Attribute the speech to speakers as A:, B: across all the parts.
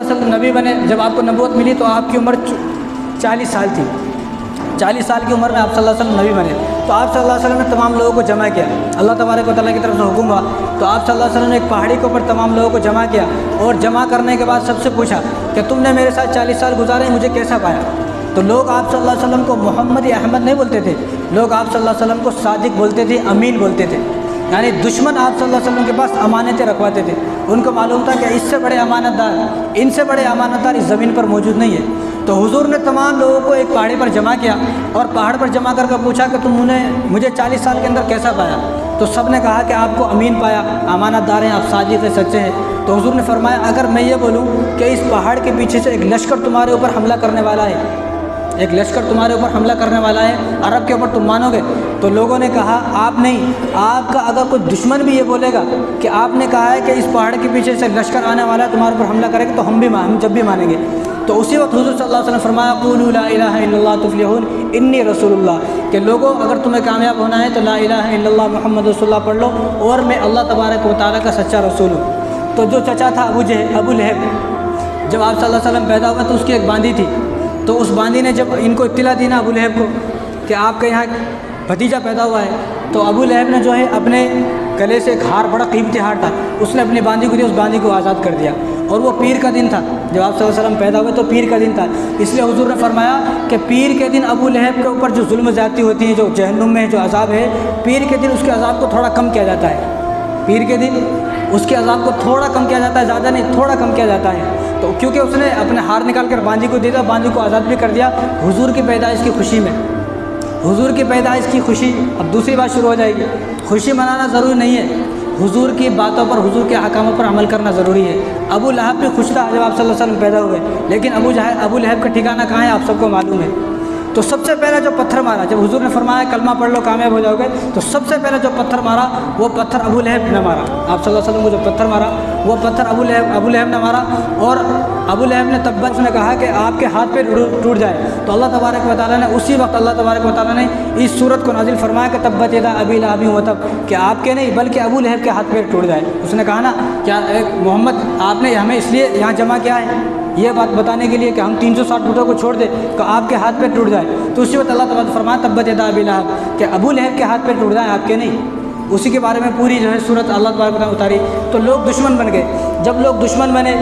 A: अलैहि वसल्लम नबी बने, जब आपको नबूवत मिली तो आपकी उम्र 40 साल थी। 40 साल की उम्र में आप सल्लल्लाहु अलैहि वसल्लम नबी बने। तो आप सल्लल्लाहु अलैहि वसल्लम ने तमाम लोगों को जमा किया, अल्लाह तबारक व तआला की तरफ से हुक्म हुआ। तो आप सल्लल्लाहु अलैहि वसल्लम ने एक पहाड़ी के ऊपर तमाम लोगों को जमा किया और जमा करने के बाद सबसे पूछा कि तुमने मेरे साथ 40 साल गुजारे, मुझे कैसा पाया? तो लोग आप सल्लल्लाहु अलैहि वसल्लम को मोहम्मद या अहमद नहीं बोलते थे, लोग आप सल्लल्लाहु अलैहि वसल्लम को सादिक बोलते थे, अमीन बोलते थे। यानी दुश्मन आप सल्लल्लाहु अलैहि वसल्लम के पास अमानतें रखवाते थे। उनको मालूम था कि इससे बड़े अमानतदार, इनसे बड़े अमानतदार इस ज़मीन पर मौजूद नहीं है। तो हुजूर ने तमाम लोगों को एक पहाड़ी पर जमा किया और पहाड़ पर जमा करके पूछा कि तुमने मुझे 40 साल के अंदर कैसा पाया? तो सब ने कहा कि आपको अमीन पाया, अमानतदार हैं, आप सादिक हैं, सच्चे हैं। तो हुजूर ने फरमाया, अगर मैं ये बोलूँ कि इस पहाड़ के पीछे से एक लश्कर तुम्हारे ऊपर हमला करने वाला है, एक लश्कर तुम्हारे ऊपर हमला करने वाला है अरब के ऊपर, तुम मानोगे? तो लोगों ने कहा आप नहीं, आपका अगर कोई दुश्मन भी ये बोलेगा कि आपने कहा है कि इस पहाड़ के पीछे से लश्कर आने वाला है तुम्हारे ऊपर हमला करेगा, तो हम जब भी मानेंगे। तो उसी वक्त हुजूर सल्लल्लाहु अलैहि वसल्लम फरमाया, क़ूलू ला इलाहा इल्लल्लाह तुफ़्लिहून इन्नी रसूलुल्लाह, कि लोगों अगर तुम्हें कामयाब होना है तो ला इलाहा इल्लल्लाह मुहम्मद रसूलुल्लाह पढ़ लो और मैं अल्लाह तबारक व तआला का सच्चा रसूल हूँ। तो जो चचा था अबू लहब, जब आप सल्लल्लाहु अलैहि वसल्लम पैदा हुए तो उसकी एक बांदी थी। तो उस बांदी ने जब इनको इत्तला दी ना अबू लहब को कि आपके यहाँ भतीजा पैदा हुआ है, तो अबू लहब ने जो है अपने गले से एक हार, बड़ा कीमती हार था, उसने अपनी बांदी को दिया, उस बांदी को आज़ाद कर दिया। और वो पीर का दिन था, जब आप सल्लल्लाहु अलैहि वसल्लम पैदा हुए तो पीर का दिन था। इसलिए हुजूर ने फरमाया कि पीर के दिन अबू लहब के ऊपर जो जुल्म ज़्यादती होती है, जो जहन्नुम में जो अज़ाब है, पीर के दिन उसके अज़ाब को थोड़ा कम किया जाता है। पीर के दिन उसके अज़ाब को थोड़ा कम किया जाता है, ज़्यादा नहीं, थोड़ा कम किया जाता है। तो क्योंकि उसने अपने हार निकाल कर बांदी को दे दिया, बांदी को आज़ाद भी कर दिया हुजूर की पैदाइश की खुशी में, हुजूर की पैदाइश की खुशी। अब दूसरी बात शुरू हो जाएगी, खुशी मनाना ज़रूरी नहीं है, हुजूर की बातों पर, हुजूर के अहकामों पर अमल करना ज़रूरी है। अबू लहब भी खुश था जब आप सल्लल्लाहु अलैहि वसल्लम पैदा हुए, लेकिन अबू लहब का ठिकाना कहाँ है आप सबको मालूम है। तो सबसे पहले जो पत्थर मारा, जब हुजूर ने फरमाया कलमा पढ़ लो कामयाब हो जाओगे, तो सबसे पहले जो पत्थर मारा वो पत्थर अबू लहब ने मारा। आप सल्लल्लाहु अलैहि वसल्लम को जो पत्थर मारा वो पत्थर अबू लहब ने मारा। और अबू लहब ने तब उसने कहा कि आपके हाथ पे टूट जाए। तो अल्लाह तबारक व तआला ने उसी वक्त अल्लाह तबारक व तआला ने इस सूरत को नाजिल फरमाया कि तब्बत यदा अबी लहब व तब, कि आपके नहीं बल्कि अबू लहब के हाथ पे टूट जाए। उसने कहा ना क्या मोहम्मद आपने हमें इसलिए यहाँ जमा किया है, ये बात बताने के लिए कि हम 360 बुतों को छोड़ दें तो आपके हाथ पे टूट जाए। तो उसी वक्त अल्लाह तबारक फरमाया तब्बत यदा अबी लहब, कि अबू लहब के हाथ पे टूट जाए, आपके नहीं। उसी के बारे में पूरी जो है सूरत अल्लाह तबारक उतारी। तो लोग दुश्मन बन गए। जब लोग दुश्मन बने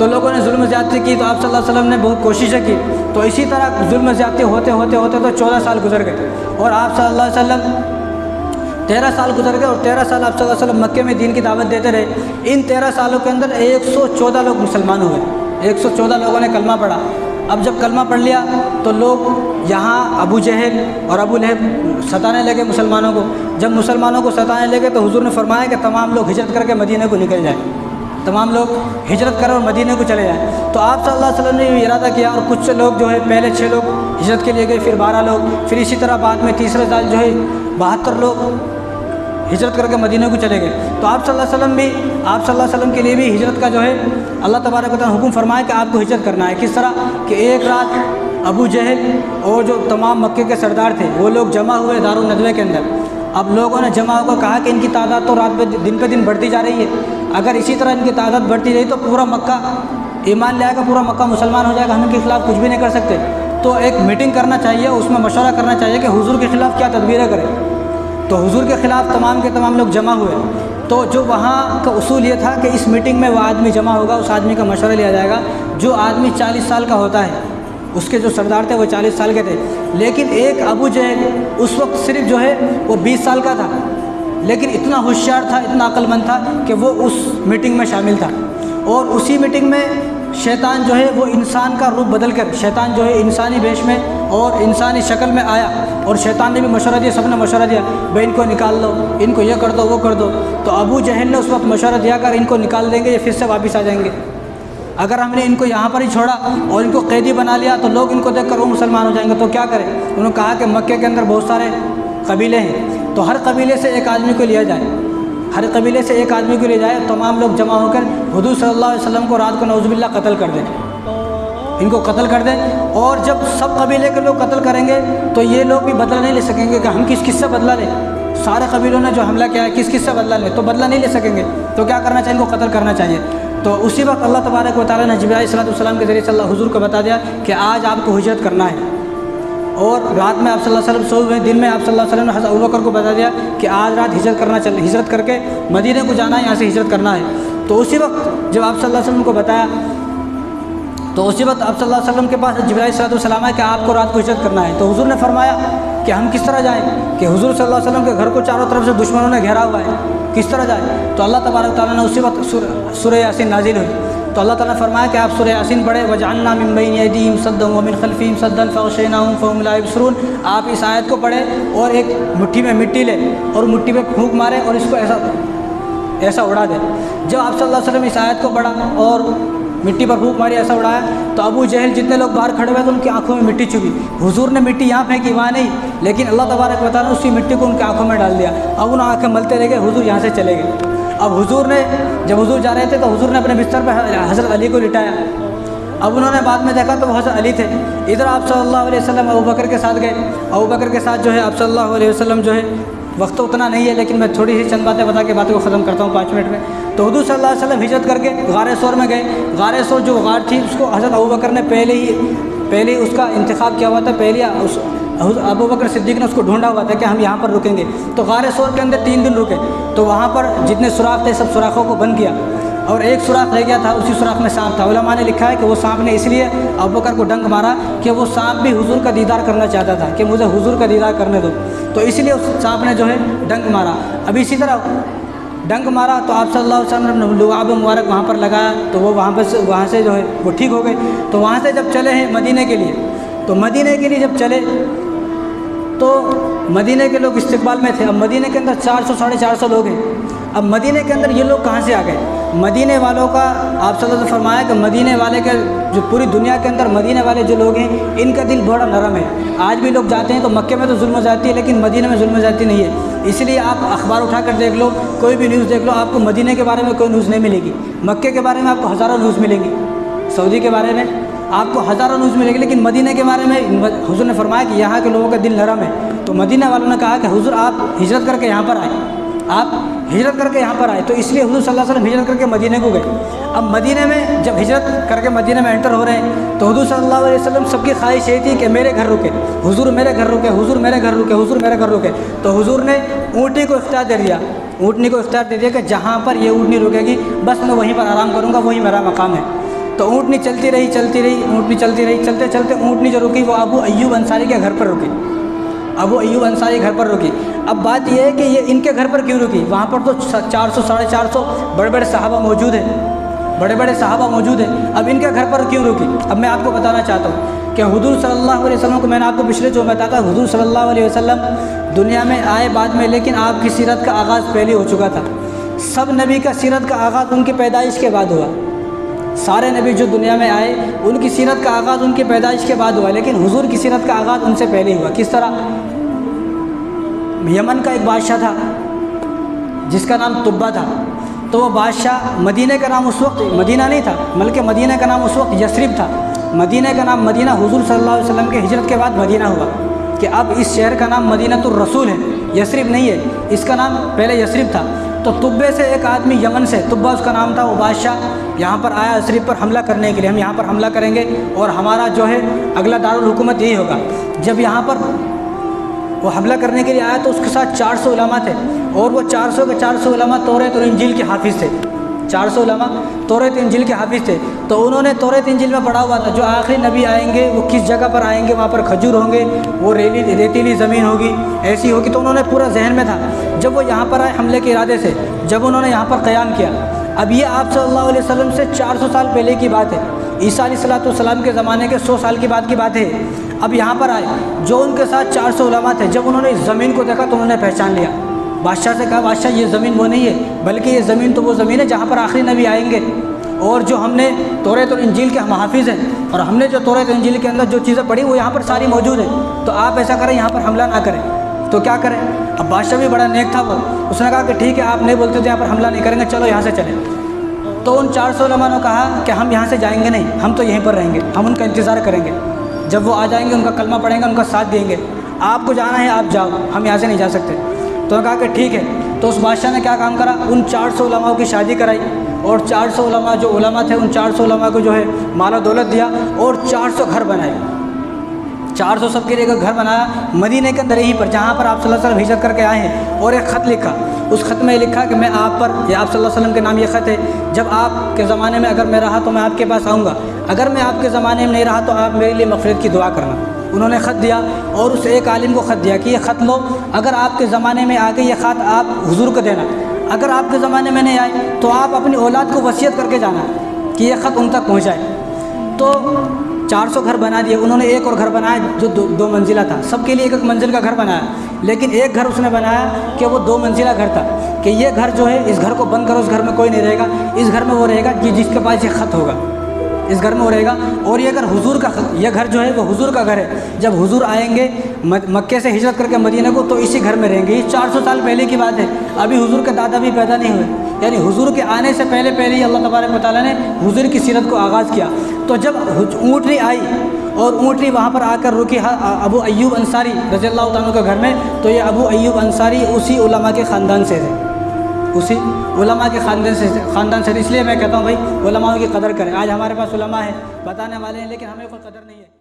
A: तो लोगों ने जुल्म ज़्यादती की, तो आप सल्लल्लाहु अलैहि वसल्लम ने बहुत कोशिशें की। तो इसी तरह जुल्म ज़्यादती होते होते होते तो 14 साल गुजर गए और आप सल्लल्लाहु अलैहि वसल्लम 13 साल गुजर गए और 13 साल आप सल्लल्लाहु अलैहि वसल्लम मक्के में दीन की दावत देते रहे। इन 13 सालों के अंदर 114 लोग मुसलमान हुए, 114 लोगों ने कलमा पढ़ा। अब जब कलमा पढ़ लिया तो लोग यहाँ अबू जहल और अबू लहब सताने लगे मुसलमानों को। जब मुसलमानों को सताने लगे तो हुजूर ने फरमाया कि तमाम लोग हिजरत करके मदीने को निकल जाए, तमाम लोग हिजरत करें और मदीने को चले जाएँ। तो आप सल्लल्लाहु अलैहि वसल्लम ने भी इरादा किया और कुछ लोग जो है पहले 6 लोग हिजरत के लिए गए, फिर 12 लोग, फिर इसी तरह बाद में तीसरे साल जो है 72 लोग हिजरत करके मदीने को चले गए। तो आप सल्लल्लाहु अलैहि वसल्लम भी, आप सल्लल्लाहु अलैहि वसल्लम के लिए भी हिजरत का जो है अल्लाह तबारक व तआला हुक्म फरमाया कि आपको हिजरत करना है। किस तरह कि एक रात अबू जहल और जो तमाम मक्के के सरदार थे वो लोग जमा हुए दारुल नदवे के अंदर। अब लोगों ने जमा होकर कहा कि इनकी तादाद तो रात पे दिन बढ़ती जा रही है, अगर इसी तरह इनकी तादाद बढ़ती रही तो पूरा मक्का ईमान ले आएगा, पूरा मक्का मुसलमान हो जाएगा, हम इनके खिलाफ़ कुछ भी नहीं कर सकते। तो एक मीटिंग करना चाहिए, उसमें मशवरा करना चाहिए कि हुजूर के ख़िलाफ़ क्या तदबीरें करें। तो हुजूर के ख़िलाफ़ तमाम के तमाम लोग जमा हुए। तो जो वहाँ का उसूल ये था कि इस मीटिंग में वो आदमी जमा होगा, उस आदमी का मशवरा लिया जाएगा जो आदमी 40 साल का होता है। उसके जो सरदार थे वो 40 साल के थे, लेकिन एक अबू जहल उस वक्त सिर्फ जो है वो 20 साल का था, लेकिन इतना होशियार था, इतना अक्लमंद था कि वो उस मीटिंग में शामिल था। और उसी मीटिंग में शैतान जो है वो इंसान का रूप बदल कर, शैतान जो है इंसानी वेश में और इंसानी शक्ल में आया और शैतान ने भी मशवरा दिया, सबने मशवरा दिया भाई इनको निकाल लो, इनको ये कर दो वो कर दो। तो अबू जहल ने उस वक्त मशवरा दिया कर इनको निकाल देंगे, ये फिर से वापस आ जाएंगे। अगर हमने इनको यहाँ पर ही छोड़ा और इनको कैदी बना लिया तो लोग इनको देखकर वो मुसलमान हो जाएंगे, तो क्या करें। उन्होंने कहा कि मक्के के अंदर बहुत सारे कबीले हैं, तो हर कबीले से एक आदमी को लिया जाए, हर कबीले से एक आदमी को ले जाए, तमाम लोग जमा होकर हुजूर सल्लल्लाहु अलैहि वसल्लम को रात को नऊज़ुबिल्लाह कत्ल कर दें, इनको कत्ल कर दें। और जब सब कबीले के लोग कत्ल करेंगे तो ये लोग भी बदला नहीं ले सकेंगे कि हम किस किस से बदला लें, सारे कबीलों ने जो हमला किया है किस किस से बदला लें, तो बदला नहीं ले सकेंगे। तो क्या करना चाहिए, इनको कत्ल करना चाहिए। तो उसी वक्त अल्लाह तबारक व तआला ने जिब्राइल अलैहिस्सलाम के ज़रिए अल्लाह हुज़ूर को बता दिया कि आज आपको हिजरत करना है। और रात में आप सल्लल्लाहु अलैहि वसल्लम सो हुए, दिन में आप सल्लल्लाहु अलैहि वसल्लम ने हज़रत अबू बकर को बता दिया कि आज रात हिजरत करके मदीने को जाना है, यहाँ से हिजरत करना है। तो उसी वक्त जब आप सल्लल्लाहु अलैहि वसल्लम को बताया, तो उसी वक्त आप सल्लल्लाहु अलैहि वसल्लम के पास जिब्राइल अलैहिस्सलाम है कि आपको रात को हिजरत करना है। तो हुज़ूर ने फरमाया कि हम किस तरह जाएँ, कि हुज़ूर सल्लल्लाहु अलैहि वसल्लम के घर को चारों तरफ से दुश्मनों ने घेरा हुआ है, किस तरह जाए। तो अल्लाह तबारक व तआला ने उसी वक्त सूरह यासीन नाजिल हुई। तो अल्लाह ताला ने फरमाया कि आप सूरह यासीन पढ़े, वजअलना मिन बैनि अयदीहिम सद्दन व मिन खल्फिहिम सद्दन फगशयनाहुम फहुम ला युबसिरून। आप इस आयत को पढ़े और एक मुट्ठी में मिट्टी ले और मुट्ठी पे फूंक मारे और इसको ऐसा उड़ा दे। जब आप सल्लल्लाहु अलैहि वसल्लम इस आयत को पढ़ा और मिट्टी पर फूंक मारी, ऐसा उड़ाया, तो अबू जहल जितने लोग बाहर खड़े हुए थे उनकी आंखों में मिट्टी चुभी। हुजूर ने मिट्टी यहाँ फेंकी, वहाँ नहीं, लेकिन अल्लाह तबारक व तआला ने उसी मिट्टी को उनकी आंखों में डाल दिया। अब उन आँखें मलते रह गए, हुजूर यहाँ से चले गए। अब हुजूर ने जब हुजूर जा रहे थे तो हुजूर ने अपने बिस्तर पर हज़रत अली को लिटाया। अब उन्होंने बाद में देखा तो वो हज़रत अली थे। इधर आप सल्लल्लाहु अलैहि वसल्लम अबू बकर के साथ गए। अबू बकर के साथ जो है आप सल्लल्लाहु अलैहि वसल्लम जो है, वक्त तो उतना नहीं है लेकिन मैं थोड़ी सी चंद बातें बता के बातों को ख़त्म करता हूँ 5 मिनट में। तो हुजूर सल्लल्लाहु अलैहि वसल्लम हिजरत करके गारे सौर में गए। गारे सौर जो गार थी उसको हज़रत अबू बकर ने पहले ही उसका इंतखाब किया हुआ था, पहले अबू बकर सिद्दीक़ ने उसको ढूंढा हुआ था कि हम यहाँ पर रुकेंगे। तो गारे सौर के अंदर 3 दिन रुके। तो वहाँ पर जितने सुराख थे सब सुराखों को बंद किया और एक सुराख रह गया था, उसी सुराख में सांप था। उलमा ने लिखा है कि वो सांप ने इसलिए अबू बकर को डंक मारा कि वो सांप भी हुजूर का दीदार करना चाहता था कि मुझे हुजूर का दीदार करने दो, तो इसलिए उस सांप ने जो है डंक मारा। अब इसी तरह डंक मारा तो आप सल्लल्लाहु अलैहि वसल्लम ने लुआब मुबारक वहाँ पर लगाया, तो वो वहाँ से जो है वो ठीक हो गए। तो वहाँ से जब चले हैं मदीने के लिए, तो मदीने के लिए जब चले तो मदीने के लोग इस्तिकबाल में थे। अब मदीने के अंदर 400 साढ़े 400 लोग हैं। अब मदीने के अंदर ये लोग कहाँ से आ गए? मदीने वालों का आप सल्लल्लाहु अलैहि वसल्लम ने फरमाया कि मदीने वाले के जो पूरी दुनिया के अंदर मदीने वाले जो लोग हैं इनका दिल बड़ा नरम है। आज भी लोग जाते हैं तो मक्के में तो जुल्म जाती है लेकिन मदीने में जुल्म जाती नहीं है। इसलिए आप अखबार उठा कर देख लो, कोई भी न्यूज़ देख लो, आपको मदीने के बारे में कोई न्यूज़ नहीं मिलेगी। मक्के के बारे में आपको हज़ारों न्यूज़ मिलेंगी, सऊदी के बारे में आपको हज़ारों न्यूज़ मिलेगी, लेकिन मदीने के बारे में हुजूर ने फरमाया कि यहाँ के लोगों का दिल नरम है। तो मदीना वालों ने कहा कि हुजूर आप हिजरत करके यहाँ पर आए, आप हिजरत करके यहाँ पर आए। तो इसलिए हुजूर सल्लल्लाहु अलैहि वसल्लम हिजरत करके मदीने को गए। अब मदीने में जब हिजरत करके मदीने में एंटर हो रहे हैं तो हुजूर सल्लल्लाहु अलैहि वसल्लम सबकी ख्वाहिश ये थी कि मेरे घर रुके, हुजूर मेरे घर रुके, हुजूर मेरे घर रुके, हुजूर मेरे घर रुके। तो हुजूर ने ऊँटनी को इख्तियार दे दिया, ऊँटनी को इख्तियार दे दिया कि जहाँ पर ये ऊँटनी रुकेगी बस मैं वहीं पर आराम करूँगा, वही मेरा मकाम है। तो ऊँटनी चलती रही, ऊँटनी चलती रही, चलते चलते ऊँटनी जो रुकी वो अबू अय्यूब अंसारी के घर पर रुकी। अबू अय्यूब अंसारी घर पर रुकी। अब बात यह है कि ये इनके घर पर क्यों रुकी? वहाँ पर तो 400 साढ़े 400 बड़े बड़े सहाबा मौजूद हैं, बड़े बड़े सहाबा मौजूद हैं। अब इनके घर पर क्यों रुकी? अब मैं आपको बताना चाहता हूँ कि हुजूर सल्लल्लाहु अलैहि वसल्लम को मैंने आपको पिछले जो बताया था, हुजूर सल्लल्लाहु अलैहि वसल्लम दुनिया में आए बाद में, लेकिन आपकी सीरत का आगाज़ पहले हो चुका था। सब नबी का सीरत का आगाज़ उनकी पैदाइश के बाद हुआ। सारे नबी जो दुनिया में आए उनकी सीरत का आगाज़ उनकी पैदाइश के बाद हुआ, लेकिन हुजूर की सीरत का आगाज़ उनसे पहले हुआ। किस तरह? यमन का एक बादशाह था जिसका नाम तुब्बा था। तो वो बादशाह, मदीने का नाम उस वक्त मदीना नहीं था, बल्कि मदीने का नाम उस वक्त यसरिब था। मदीने का नाम मदीना हुजूर सल्लल्लाहु अलैहि वसल्लम के हिजरत के बाद मदीना हुआ कि अब इस शहर का नाम मदीनतुर रसूल है, यसरिब नहीं है। इसका नाम पहले यसरिब था। तो तुब्बे से एक आदमी यमन से, तुब्बा उसका नाम था, वो बादशाह यहाँ पर आया यसरिब पर हमला करने के लिए। हम यहाँ पर हमला करेंगे और हमारा जो है अगला दारुल हुकूमत यही होगा। जब यहाँ पर वो हमला करने के लिए आया तो उसके साथ 400 उलमा थे और वो 400 के 400 उलमा तौरात और इंजील के हाफिज़ थे। 400 उलमा तौरात इंजील के हाफिज़ थे। तो उन्होंने तौरात इंजील में पढ़ा हुआ था जो आखिरी नबी आएंगे वो किस जगह पर आएंगे, वहाँ पर खजूर होंगे, वो रेतीली ज़मीन होगी, ऐसी होगी। तो उन्होंने पूरा जहन में था। जब वो यहाँ पर आए हमले के इरादे से, जब उन्होंने यहाँ पर क़याम किया, अब ये आप सल्लल्लाहु अलैहि वसल्लम से 400 साल पहले की बात है, ईसा अलैहिस्सलाम के ज़माने के 100 साल की बात है। अब यहाँ पर आए जो उनके साथ 400 उलमा थे, जब उन्होंने इस ज़मीन को देखा तो उन्होंने पहचान लिया। बादशाह से कहा, बादशाह ये ज़मीन वो नहीं है, बल्कि ये ज़मीन तो वो ज़मीन है जहाँ पर आखिरी नबी आएंगे, और जो हमने तौरात और इंजील के हम हाफिज़ हैं और हमने जो तौरात और इंजील के अंदर जो चीज़ें पढ़ी वो यहाँ पर सारी मौजूद है। तो आप ऐसा करें, यहाँ पर हमला ना करें। तो क्या करें? अब बादशाह भी बड़ा नेक था, वो उसने कहा कि ठीक है, आप नहीं बोलते तो यहाँ पर हमला नहीं करेंगे, चलो यहाँ से चलें। तो उन 400 उलमा ने कहा कि हम यहाँ से जाएंगे नहीं, हम तो यहीं पर रहेंगे, हम उनका इंतज़ार करेंगे। जब वो आ जाएंगे उनका कलमा पढ़ेंगे, उनका साथ देंगे। आपको जाना है आप जाओ, हम यहाँ से नहीं जा सकते। तो कहा कि ठीक है। तो उस बादशाह ने क्या काम करा, उन 400 उलमाओं की शादी कराई और 400 उलमा जो उलमा थे उन 400 उलमा को जो है माला दौलत दिया और 400 घर बनाए। 400 सबके लिए एक घर बनाया मदीने के अंदर यहीं पर जहाँ पर आप सल्लल्लाहु अलैहि वसल्लम हिजरत करके आए हैं। और एक ख़त लिखा, उस ख़त में लिखा कि मैं आप पर, या आप सल्लल्लाहु अलैहि वसल्लम के नाम ये ख़त है, जब आपके ज़माने में अगर मैं रहा तो मैं आपके पास आऊँगा, अगर मैं आपके ज़माने में नहीं रहा तो आप मेरे लिए मग़फ़िरत की दुआ करना। उन्होंने ख़त दिया और उस एक आलिम को ख़त दिया कि ये ख़त लो, अगर आपके ज़माने में आ गई ये ख़त आप हुज़ूर को देना, अगर आपके ज़माने में नहीं आए तो आप अपनी औलाद को वसीयत करके जाना कि ये ख़त उन तक पहुँचाए। तो 400 घर बना दिए उन्होंने। एक और घर बनाया जो दो मंजिला था, सबके लिए एक मंजिल का घर बनाया, लेकिन एक घर उसने बनाया कि वो 2 मंजिला घर था कि ये घर जो है, इस घर को बंद करो, उस घर में कोई नहीं रहेगा, इस घर में वो रहेगा कि जिसके पास ये ख़त होगा, इस घर में वो रहेगा। और ये घर हुजूर का, ये घर जो है वो हुजूर का घर है। जब हुजूर आएंगे मक्के से हिजरत करके मदीना को तो इसी घर में रहेंगे। ये 400 साल पहले की बात है, अभी हुजूर के दादा भी पैदा नहीं हुए, यानी हुजूर के आने से पहले ही अल्लाह तबारक व तआला ने हुजूर की सीरत को आगाज़ किया। तो जब ऊँटनी आई और ऊँटनी वहाँ पर आकर रुकी अबू अय्यूब अंसारी रज़ियल्लाहु ताला के घर में, तो ये अबू अय्यूब अंसारी उसी उलमा के ख़ानदान से थे, उसी उलमा के ख़ानदान से। इसलिए मैं कहता हूँ भाई उलमाओं की कदर करें। आज हमारे पास उलमा है, बताने वाले हैं, लेकिन हमें कोई कदर नहीं है।